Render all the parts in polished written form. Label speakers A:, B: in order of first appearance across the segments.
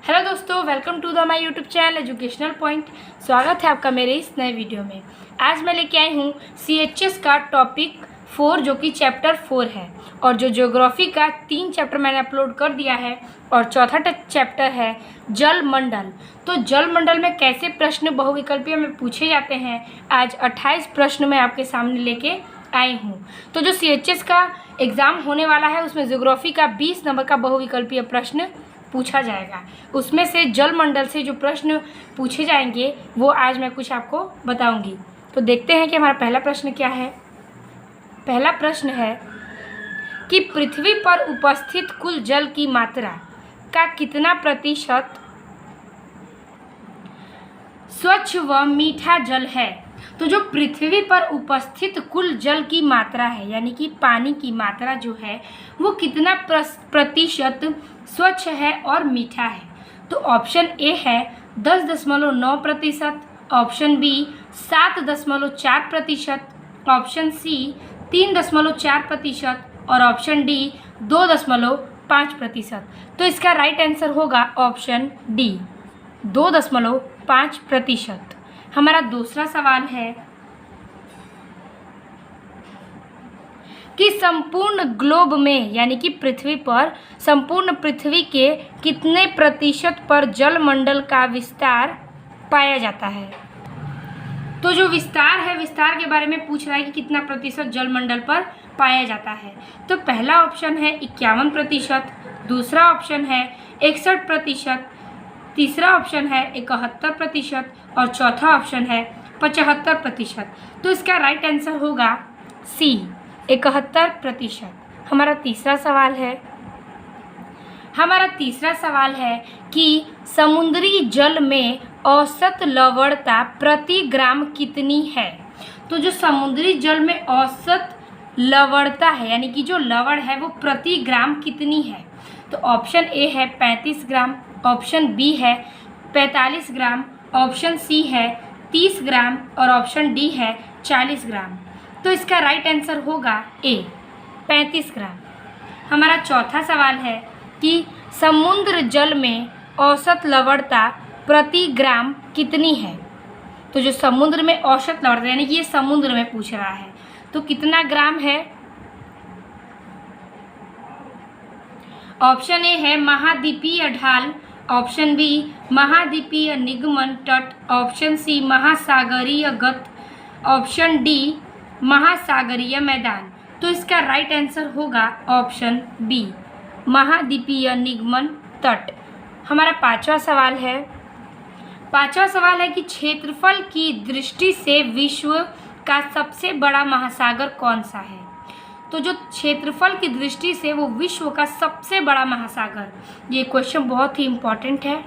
A: Hello दोस्तों, welcome to the my YouTube channel educational point. स्वागत है आपका मेरे इस नए वीडियो में। आज मैं लेके आई हूँ CHS का टॉपिक 4 जो कि चैप्टर 4 है, और जो ज्योग्राफी का 3 चैप्टर मैंने अपलोड कर दिया है, और चौथा चैप्टर है जल मंडल। तो जल मंडल में कैसे प्रश्न बहुविकल्पीय में पूछे जाते हैं, आज 28 प्रश्न मैं आपके सामने लेके आई हूँ। तो जो CHS का एग्ज़ाम होने वाला है उसमें ज्योग्राफी का 20 नंबर का बहुविकल्पीय प्रश्न पूछा जाएगा। उसमें से जल मंडल से जो प्रश्न पूछे जाएंगे वो आज मैं कुछ आपको बताऊंगी। तो देखते हैं कि हमारा पहला प्रश्न क्या है। पहला प्रश्न है कि पृथ्वी पर उपस्थित कुल जल की मात्रा का कितना प्रतिशत स्वच्छ व मीठा जल है। तो जो पृथ्वी पर उपस्थित कुल जल की मात्रा है, यानी कि पानी की मात्रा जो है वो कितना प्रतिशत स्वच्छ है और मीठा है। तो ऑप्शन ए है 10.9%, ऑप्शन बी 7.4%, ऑप्शन सी 3.4% और ऑप्शन डी 2.5%। तो इसका राइट आंसर होगा ऑप्शन डी 2.5%। हमारा दूसरा सवाल है कि संपूर्ण ग्लोब में, यानी कि पृथ्वी पर, संपूर्ण पृथ्वी के कितने प्रतिशत पर जल मंडल का विस्तार पाया जाता है। तो जो विस्तार है, विस्तार के बारे में पूछ रहा है कि कितना प्रतिशत जल मंडल पर पाया जाता है। तो पहला ऑप्शन है 51%, दूसरा ऑप्शन है 61%, तीसरा ऑप्शन है 71% और चौथा ऑप्शन है 75%। तो इसका राइट आंसर होगा सी 71%। हमारा तीसरा सवाल है कि समुद्री जल में औसत लवणता प्रति ग्राम कितनी है। तो जो समुद्री जल में औसत लवणता है, यानी कि जो लवण है वो प्रति ग्राम कितनी है। तो ऑप्शन ए है 35 ग्राम, ऑप्शन बी है 45 ग्राम, ऑप्शन सी है 30 ग्राम और ऑप्शन डी है 40 ग्राम। तो इसका राइट आंसर होगा ए 35 ग्राम। हमारा चौथा सवाल है कि समुद्र जल में औसत लवणता प्रति ग्राम कितनी है। तो जो समुद्र में औसत लवणता, यानी कि ये समुद्र में पूछ रहा है, तो कितना ग्राम है। ऑप्शन ए है महाद्वीपीय ढाल, ऑप्शन बी महाद्वीपीय निगमन तट, ऑप्शन सी महासागरीय गत, ऑप्शन डी महासागरीय मैदान। तो इसका राइट आंसर होगा ऑप्शन बी महाद्वीपीय निगमन तट। हमारा पांचवा सवाल है कि क्षेत्रफल की दृष्टि से विश्व का सबसे बड़ा महासागर कौन सा है। तो जो क्षेत्रफल की दृष्टि से वो विश्व का सबसे बड़ा महासागर, ये क्वेश्चन बहुत ही इम्पोर्टेंट है।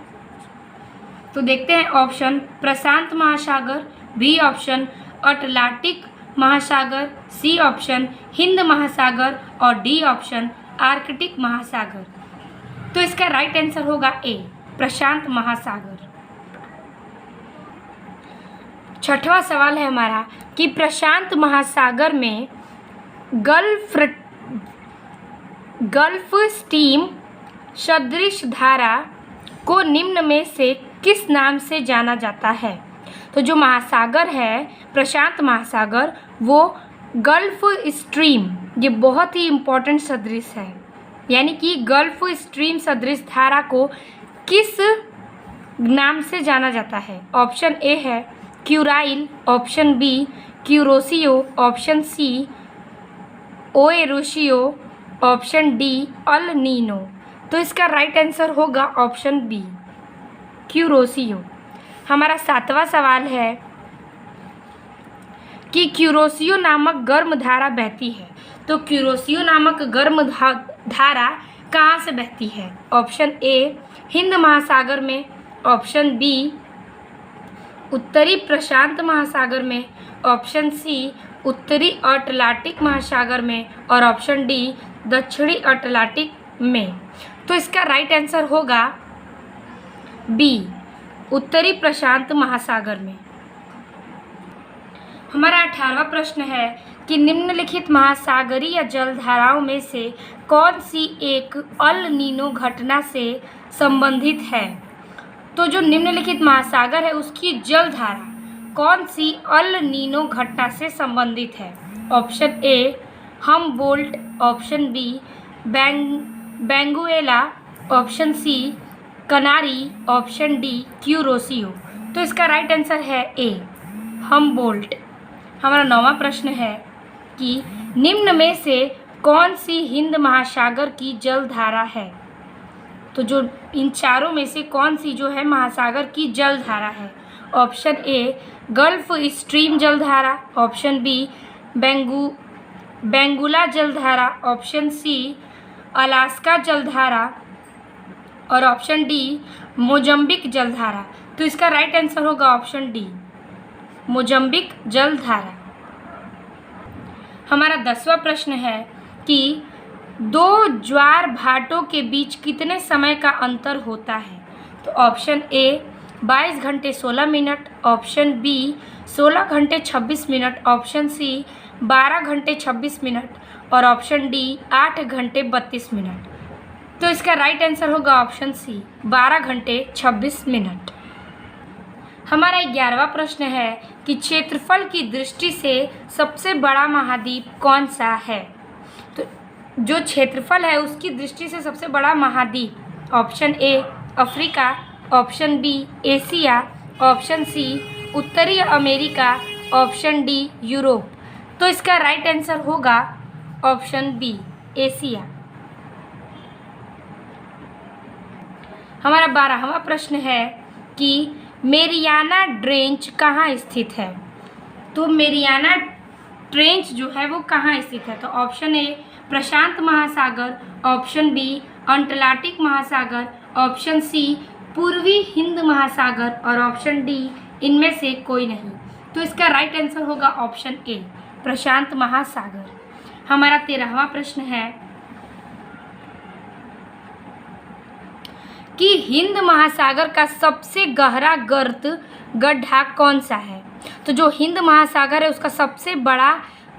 A: तो देखते हैं ऑप्शन प्रशांत महासागर, बी ऑप्शन अटलांटिक महासागर, सी ऑप्शन हिंद महासागर और डी ऑप्शन आर्कटिक महासागर। तो इसका राइट आंसर होगा ए प्रशांत महासागर। छठवां सवाल है हमारा कि प्रशांत महासागर में गल्फ स्ट्रीम सदृश धारा को निम्न में से किस नाम से जाना जाता है। तो जो महासागर है प्रशांत महासागर, वो गल्फ स्ट्रीम, ये बहुत ही इम्पोर्टेंट सदृश है, यानी कि गल्फ स्ट्रीम सदृश धारा को किस नाम से जाना जाता है। ऑप्शन ए है Kuril, option B Kuroshio, option C Oyashio, option D El Nino. तो इसका राइट आंसर होगा ऑप्शन बी क्यूरोसियो। हमारा सातवां सवाल है कि क्यूरोसियो नामक गर्म धारा बहती है। तो क्यूरोसियो नामक गर्म धारा कहाँ से बहती है। ऑप्शन ए हिंद महासागर में, ऑप्शन बी उत्तरी प्रशांत महासागर में, ऑप्शन सी उत्तरी अटलांटिक महासागर में और ऑप्शन डी दक्षिणी अटलांटिक में। तो इसका राइट आंसर होगा बी उत्तरी प्रशांत महासागर में। हमारा 18वां प्रश्न है कि निम्नलिखित महासागरीय जलधाराओं में से कौन सी एक अल नीनो घटना से संबंधित है। तो जो निम्नलिखित महासागर है उसकी जल धारा कौन सी अल नीनो घटना से संबंधित है? Option A Humboldt, option B Benguela, option C Canary, option D Kuroshio. तो इसका राइट आंसर है ए हमबोल्ट। हमारा 9वां प्रश्न है कि निम्न में से कौन सी हिंद महासागर की जल धारा है? तो जो इन चारों में से कौन सी जो है महासागर की जल धारा है? ऑप्शन ए गल्फ स्ट्रीम जल धारा, ऑप्शन बी बेंगुला जल धारा, ऑप्शन सी अलास्का जल धारा और ऑप्शन डी मोजम्बिक जल धारा। तो इसका राइट आंसर होगा ऑप्शन डी मोजम्बिक जल धारा। हमारा 10वां प्रश्न है कि दो ज्वार भाटों के बीच कितने समय का अंतर होता है? तो ऑप्शन ए 22 घंटे 16 मिनट, ऑप्शन बी 16 घंटे 26 मिनट, ऑप्शन सी 12 घंटे 26 मिनट और ऑप्शन डी 8 घंटे 32 मिनट। तो इसका राइट आंसर होगा ऑप्शन सी 12 घंटे 26 मिनट। हमारा 11वां प्रश्न है कि क्षेत्रफल की दृष्टि से सबसे बड़ा महाद्वीप कौन सा है? तो जो क्षेत्रफल है उसकी दृष्टि से सबसे बड़ा महाद्वीप, option A Africa, option B Asia, option C उत्तरी अमेरिका, ऑप्शन डी यूरोप। तो इसका राइट आंसर होगा ऑप्शन बी एशिया। हमारा 12वां प्रश्न है कि मेरियाना ट्रेंच कहाँ स्थित है? तो मेरियाना ट्रेंच जो है वो कहाँ स्थित है? तो ऑप्शन ए प्रशांत महासागर, ऑप्शन बी अटलांटिक महासागर, ऑप्शन सी पूर्वी हिंद महासागर और ऑप्शन डी इनमें से कोई नहीं। तो इसका राइट आंसर होगा ऑप्शन ए प्रशांत महासागर। हमारा 13वां प्रश्न है कि हिंद महासागर का सबसे गहरा गर्त गड्ढा कौन सा है? तो जो हिंद महासागर है उसका सबसे बड़ा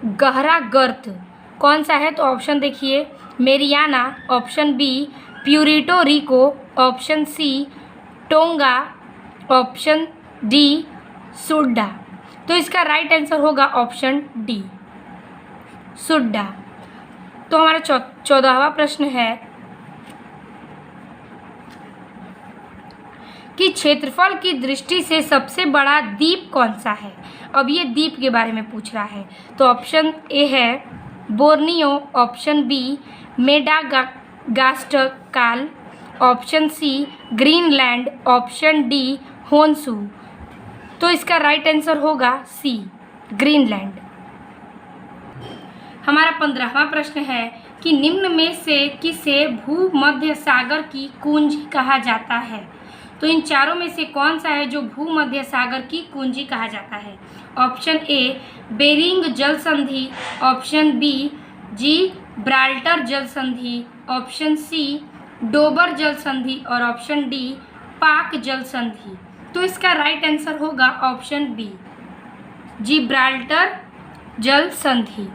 A: गहरा गर्त कौन सा है? तो ऑप्शन देखिए Mariana, option B Puerto Rico, option C Tonga, option D Sunda. तो इसका राइट आंसर होगा ऑप्शन डी सुड्डा। तो हमारा 14वां प्रश्न है कि क्षेत्रफल की दृष्टि से सबसे बड़ा द्वीप कौन सा है? अब ये द्वीप के बारे में पूछ रहा है। तो ऑप्शन ए है Borneo, option B Madagascar, option C Greenland, option D Honshu. तो इसका राइट आंसर होगा सी ग्रीनलैंड। हमारा 15वां प्रश्न है कि निम्न में से किसे भूमध्य सागर की कुंजी कहा जाता है? तो इन चारों में से कौन सा है जो भूमध्य सागर की कुंजी कहा जाता है? ऑप्शन ए बेरिंग जल संधि, ऑप्शन बी जिब्राल्टर जल संधि, ऑप्शन सी डोबर जल संधि और ऑप्शन डी पाक जल संधि। तो इसका राइट आंसर होगा ऑप्शन बी जिब्राल्टर जल संधि।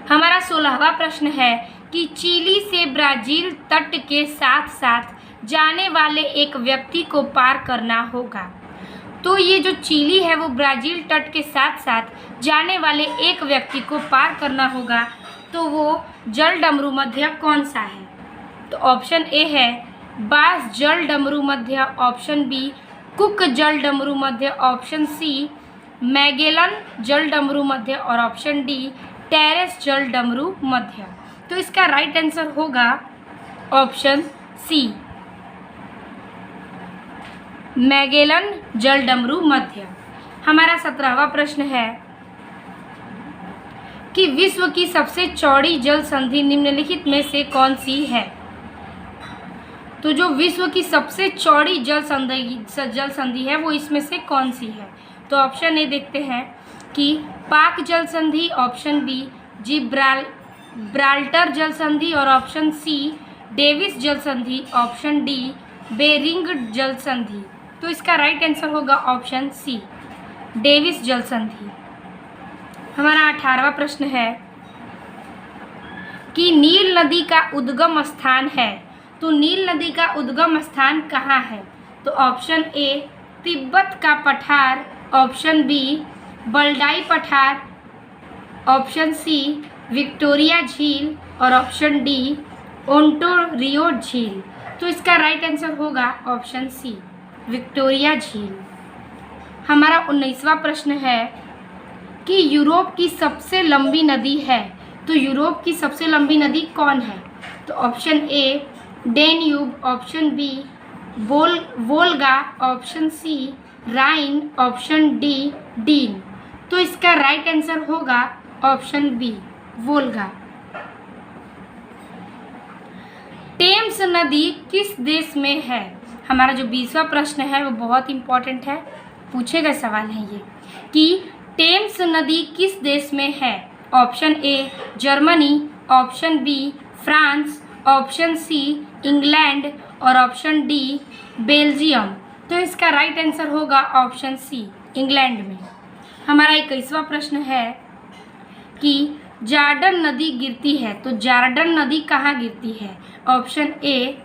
A: हमारा 16वां प्रश्न है कि चिली से ब्राज़ील तट के साथ साथ जाने वाले एक व्यक्ति को पार करना होगा। तो ये जो चिली है वो ब्राज़ील तट के साथ साथ जाने वाले एक व्यक्ति को पार करना होगा। तो वो जल डमरू मध्य कौन सा है? तो ऑप्शन ए है बास जल डमरू मध्य, ऑप्शन बी कुक जल डमरू मध्य, ऑप्शन सी मैगेलन जल डमरू मध्य और ऑप्शन डी टेरेस जल डमरू मध्य। तो इसका राइट आंसर होगा ऑप्शन सी मैगेलन जल डमरू मध्य। हमारा 17वां प्रश्न है कि विश्व की सबसे चौड़ी जल संधि निम्नलिखित में से कौन सी है? तो जो विश्व की सबसे चौड़ी जल संधि है वो इसमें से कौन सी है? तो ऑप्शन ए देखते हैं कि पाक जल संधि, ऑप्शन बी जिब्राल्टर जल संधि और ऑप्शन सी डेविस जल संधि, ऑप्शन डी बेरिंग जल संधि। तो इसका राइट आंसर होगा ऑप्शन सी डेविस जल संधि। हमारा 18वां प्रश्न है कि नील नदी का उद्गम स्थान है तो नील नदी का उद्गम स्थान कहाँ है? तो ऑप्शन ए तिब्बत का पठार, ऑप्शन बी बल्दाई पठार, ऑप्शन सी विक्टोरिया झील और ऑप्शन डी ओंटारियो झील। तो इसका राइट आंसर होगा ऑप्शन सी विक्टोरिया झील। हमारा 19वां प्रश्न है कि यूरोप की सबसे लंबी नदी है, तो यूरोप की सबसे लंबी नदी कौन है? तो option A Danube, option B Volga, option C Rhine, option D Dean. तो इसका राइट आंसर होगा ऑप्शन बी वोल्गा। टेम्स नदी किस देश में है? हमारा जो 20वां प्रश्न है वो बहुत इंपॉर्टेंट है, पूछेगा सवाल है ये कि टेम्स नदी किस देश में है? Option A Germany, option B France, option C England और ऑप्शन डी बेल्जियम। तो इसका राइट आंसर होगा ऑप्शन सी इंग्लैंड में। हमारा 21वां प्रश्न है कि जॉर्डन नदी गिरती है, तो जॉर्डन नदी कहाँ गिरती है? ऑप्शन ए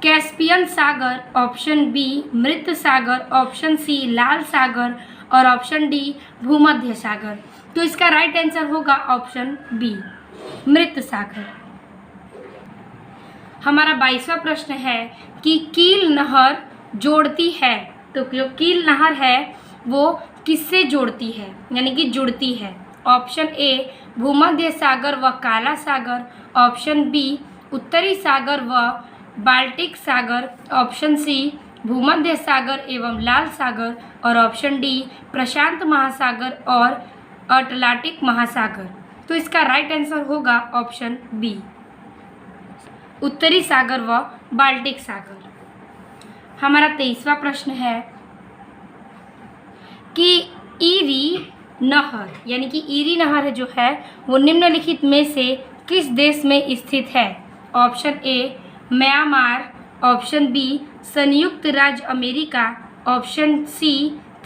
A: कैस्पियन सागर, ऑप्शन बी मृत सागर, ऑप्शन सी लाल सागर और ऑप्शन डी भूमध्य सागर। तो इसका राइट आंसर होगा ऑप्शन बी मृत सागर। हमारा 22वां प्रश्न है कि कील नहर जोड़ती है, तो जो कील नहर है वो किससे जोड़ती है, यानी कि जुड़ती है? ऑप्शन ए भूमध्य सागर व काला सागर, ऑप्शन बी उत्तरी सागर व बाल्टिक सागर, ऑप्शन सी भूमध्य सागर एवं लाल सागर और ऑप्शन डी प्रशांत महासागर और अटलांटिक महासागर। तो इसका राइट आंसर होगा ऑप्शन बी उत्तरी सागर व बाल्टिक सागर। हमारा 23वां प्रश्न है कि ईरी नहर, यानी कि ईरी नहर जो है वो निम्नलिखित में से किस देश में स्थित है? Option A Myanmar, option B संयुक्त राज्य America, option C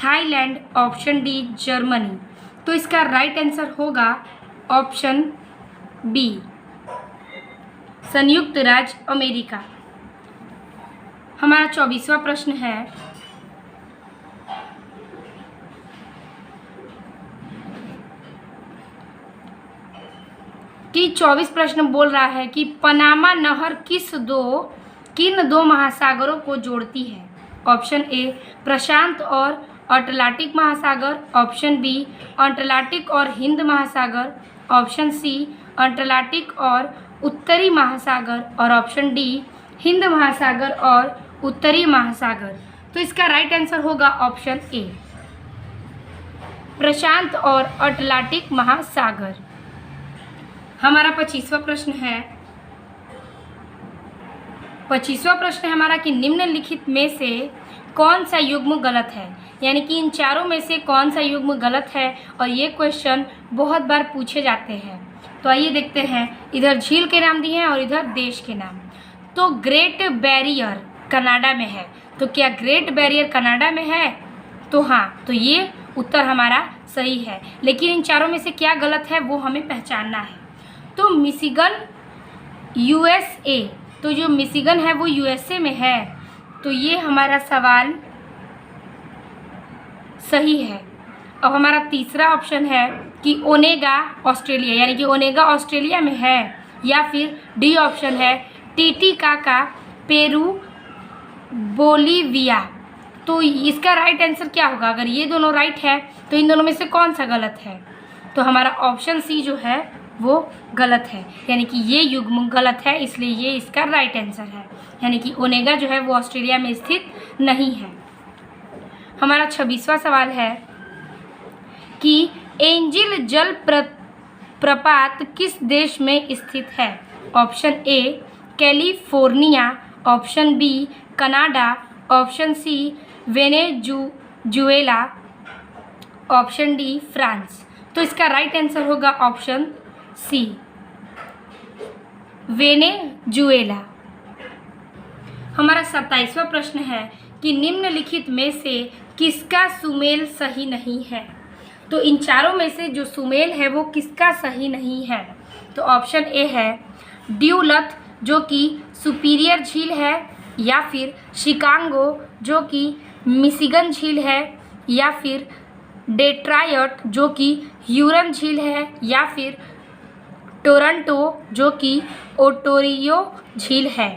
A: Thailand, option D Germany. तो इसका राइट आंसर होगा ऑप्शन बी संयुक्त राज्य अमेरिका। हमारा 24वां प्रश्न है कि 24 प्रश्न बोल रहा है कि पनामा नहर किन दो महासागरों को जोड़ती है? ऑप्शन ए प्रशांत और अटलांटिक महासागर, ऑप्शन बी अटलांटिक और हिंद महासागर, ऑप्शन सी अटलांटिक और उत्तरी महासागर और ऑप्शन डी हिंद महासागर और उत्तरी महासागर। तो इसका राइट आंसर होगा ऑप्शन ए प्रशांत और अटलांटिक महासागर। हमारा 25वां प्रश्न है, 25वां प्रश्न है हमारा कि निम्नलिखित में से कौन सा युग्म गलत है, यानी कि इन चारों में से कौन सा युग्म गलत है और ये क्वेश्चन बहुत बार पूछे जाते हैं। तो आइए देखते हैं, इधर झील के नाम दिए हैं और इधर देश के नाम। तो ग्रेट बैरियर कनाडा में है, तो क्या ग्रेट बैरियर कनाडा में है? तो हाँ, तो ये उत्तर हमारा सही है, लेकिन इन चारों में से क्या गलत है वो हमें पहचानना है। तो मिशिगन यूएसए, तो जो मिशिगन है वो यूएसए में है, तो ये हमारा सवाल सही है। अब हमारा तीसरा ऑप्शन है कि ओनेगा ऑस्ट्रेलिया, यानी कि ओनेगा ऑस्ट्रेलिया में है, या फिर डी ऑप्शन है टीटीकाका पेरू बोलीविया। तो इसका राइट आंसर क्या होगा? अगर ये दोनों राइट है तो इन दोनों में से कौन सा गलत है? तो हमारा ऑप्शन सी जो है वो गलत है, यानी कि ये युग्म गलत है, इसलिए ये इसका राइट आंसर है, यानी कि ओनेगा जो है वो ऑस्ट्रेलिया में स्थित नहीं है। हमारा 26वां सवाल है कि एंजिल जल प्रपात किस देश में स्थित है? Option A California, option B Canada, option C Venezuela, option D France. तो इसका राइट आंसर होगा ऑप्शन सी वेनेजुएला। हमारा 27वां प्रश्न है कि निम्नलिखित में से किसका सुमेल सही नहीं है? तो इन चारों में से जो सुमेल है वो किसका सही नहीं है? तो ऑप्शन ए है ड्यूलथ जो कि सुपीरियर झील है, या फिर शिकागो जो कि मिशिगन झील है, या फिर डेट्रॉयट जो कि ह्यूरन झील है, या फिर टोरंटो जो कि ओंटारियो झील है।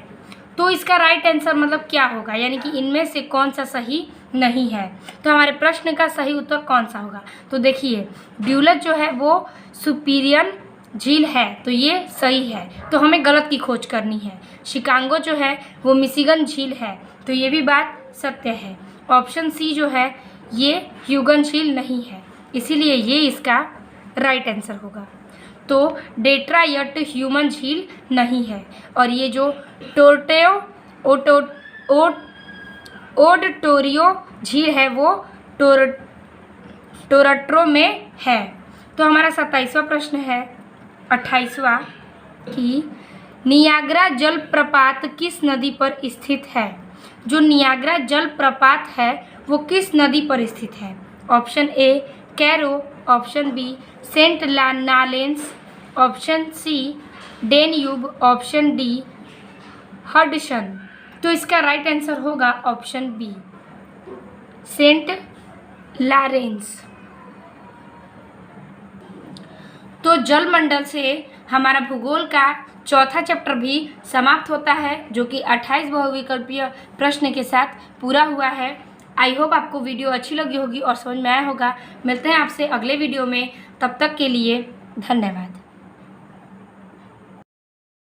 A: तो इसका राइट आंसर मतलब क्या होगा, यानी कि इनमें से कौन सा सही नहीं है। तो हमारे प्रश्न का सही उत्तर कौन सा होगा, तो देखिए ड्यूलस जो है वो सुपीरियर झील है, तो ये सही है। तो हमें गलत की खोज करनी है। शिकागो जो है वो मिशिगन झील है, तो ये भी बात सत्य है। ऑप्शन सी जो है ये ह्यूगन झील नहीं है, इसीलिए ये इसका राइट आंसर होगा। तो डेट्रॉयट ह्यूमन झील नहीं है, और ये जो ओंटारियो झील है वो टोरंटो में है। तो हमारा 27वां प्रश्न है 28वां कि नियाग्रा जलप्रपात किस नदी पर स्थित है। जो नियाग्रा जलप्रपात है वो किस नदी पर स्थित है। Option A Cairo, option B Saint Lawrence, option C Danube, option D Hudson. तो इसका राइट आंसर होगा ऑप्शन बी सेंट लॉरेंस। तो जलमंडल से हमारा भूगोल का चौथा चैप्टर भी समाप्त होता है, जो कि 28 बहुविकल्पीय प्रश्न के साथ पूरा हुआ है। आई होप आपको वीडियो अच्छी लगी होगी और समझ में आया होगा। मिलते हैं आपसे अगले वीडियो में, तब तक के लिए धन्यवाद।